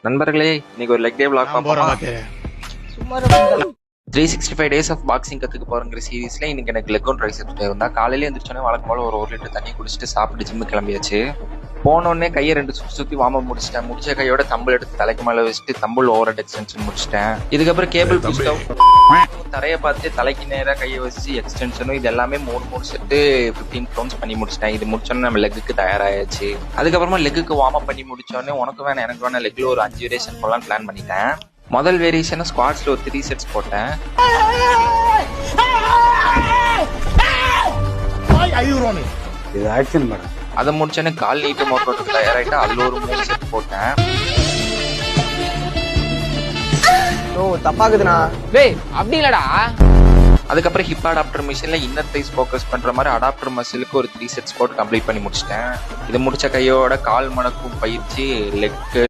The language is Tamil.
நண்பர்களே, இன்னைக்கு ஒரு லெக் டே vlog பார்ப்போமா? 365 days of boxing கத்துக்க போறங்கிற சீரீஸ்ல இன்னைக்கு எனக்கு லெக் அண்ட் ட்ரைசெப்ஸ் டே வந்தா. காலையில எந்திரிச்சோன்னே வழக்கம் போல ஒரு லிட்டர் தண்ணி குடிச்சிட்டு சாப்பிட்டு ஜிம்மு கிளம்பியாச்சு. போனோடனே கையை 2 சுத்தி வார்ம் அப் முடிச்சிட்டேன். முடிச்ச கையோட தம்பிள் எடுத்து தலைக்கு மேல வச்சுட்டு தம்பிள் ஓவர் ஹெட் எக்ஸ்டென்ஷன் முடிச்சிட்டேன். இதுக்கப்புறம் கேபிள் தரையை பார்த்து தலைக்கு நேராக கையை வச்சு எக்ஸ்டென்ஷனும் இது எல்லாமே 3 செட்டு 15 கவுண்ட்ஸ் பண்ணி முடிச்சிட்டேன். இது முடிச்சோன்னே நம்ம லெக்குக்கு தயாராயாச்சு. அதுக்கப்புறமா லெக்குக்கு வார்ம் அப் பண்ணி முடிச்சோடனே உனக்கு வேணா எனக்கு வேணா லெக்ல ஒரு 5 வேரியேஷன் போடலான்னு பிளான் பண்ணிட்டேன். முதல் வேரியேஷன் ஸ்குவாட்ஸ்ல ஒரு 3 செட்ஸ் போட்டேன். இது ஆக்சன் மேடம். அதை முடிச்சோன்னே கால் நீட்டு ஒர்க் அவுட் தயாராயிட்டு அதுல ஒரு 3 செட் போட்டேன். தப்பாக்குதுண்ணா. டேய் அப்படி இல்லடா. அதுக்கப்புறம் ஹிப் அடாப்டர் மிஷின்ல இன்னர் தைஸ் ஃபோக்கஸ் பண்ற மாதிரி அடாப்டர் மசிலுக்கு ஒரு 3 செட்ஸ் போட்டு கம்ப்ளீட் பண்ணி முடிச்சிட்டேன். இது முடிச்ச கையோட கால் மடக்கும் பயிற்சி லெக்